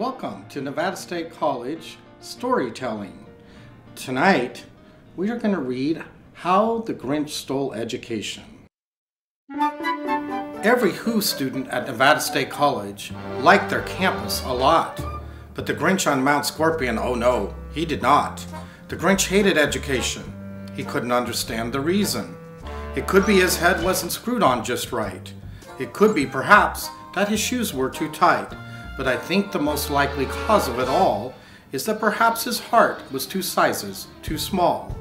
Welcome to Nevada State College Storytelling. Tonight, we are going to read How the Grinch Stole Education. Every Who student at Nevada State College liked their campus a lot, but the Grinch on Mount Scorpion, oh no, he did not. The Grinch hated education. He couldn't understand the reason. It could be his head wasn't screwed on just right. It could be, perhaps, that his shoes were too tight. But I think the most likely cause of it all is that perhaps his heart was 2 sizes too small.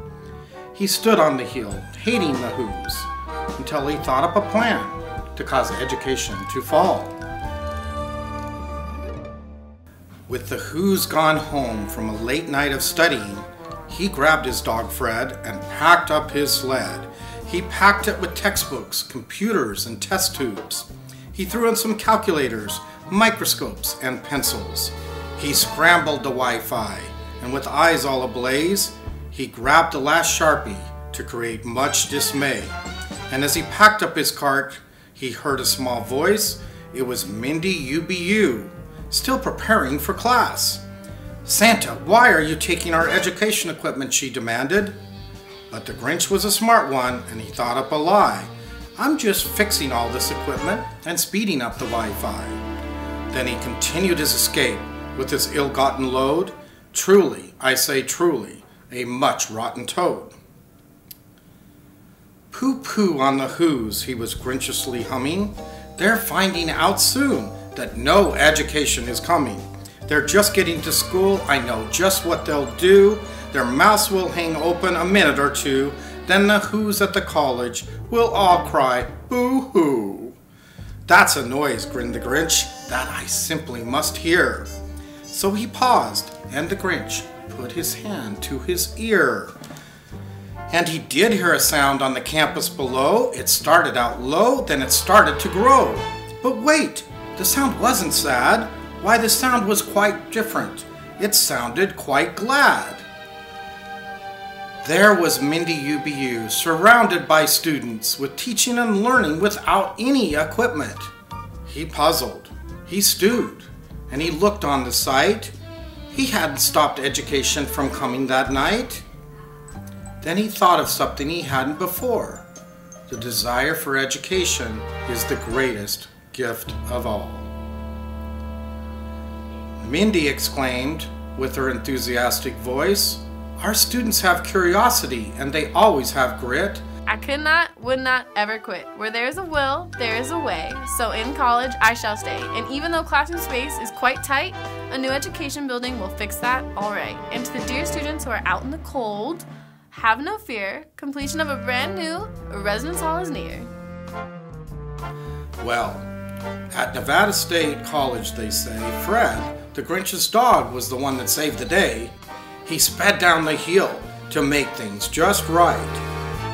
He stood on the hill, hating the Who's, until he thought up a plan to cause education to fall. With the Who's gone home from a late night of studying, he grabbed his dog Fred and packed up his sled. He packed it with textbooks, computers, and test tubes. He threw in some calculators, microscopes, and pencils. He scrambled the Wi-Fi, and with eyes all ablaze, he grabbed the last Sharpie to create much dismay. And as he packed up his cart, he heard a small voice. It was Mindy UBU, still preparing for class. "Santa, why are you taking our education equipment?" she demanded. But the Grinch was a smart one, and he thought up a lie. "I'm just fixing all this equipment and speeding up the Wi-Fi." Then he continued his escape with his ill-gotten load. Truly, I say truly, a much rotten toad. "Pooh-pooh on the Who's," he was grinchiously humming. "They're finding out soon that no education is coming. They're just getting to school. I know just what they'll do. Their mouths will hang open a minute or two. Then the Who's at the college will all cry, boo-hoo." "That's a noise," grinned the Grinch, "that I simply must hear." So he paused, and the Grinch put his hand to his ear. And he did hear a sound on the campus below. It started out low, then it started to grow. But wait, the sound wasn't sad. Why, the sound was quite different. It sounded quite glad. There was Mindy UBU, surrounded by students, with teaching and learning without any equipment. He puzzled, he stewed, and he looked on the sight. He hadn't stopped education from coming that night. Then he thought of something he hadn't before. The desire for education is the greatest gift of all. Mindy exclaimed with her enthusiastic voice, "Our students have curiosity, and they always have grit. I would not ever quit. Where there is a will, there is a way. So in college, I shall stay. And even though classroom space is quite tight, a new education building will fix that all right. And to the dear students who are out in the cold, have no fear. Completion of a brand new residence hall is near." Well, at Nevada State College, they say, Fred, the Grinch's dog, was the one that saved the day. He sped down the hill to make things just right.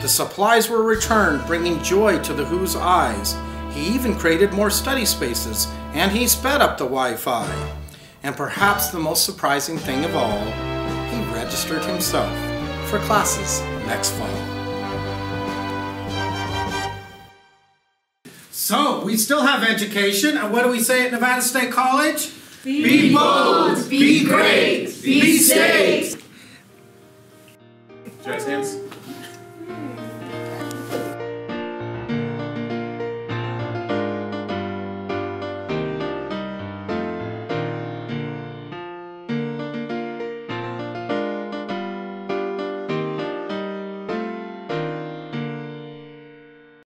The supplies were returned, bringing joy to the Who's eyes. He even created more study spaces, and he sped up the Wi-Fi. And perhaps the most surprising thing of all, he registered himself for classes next fall. So, we still have education, and what do we say at Nevada State College? Be bold, be great, be safe.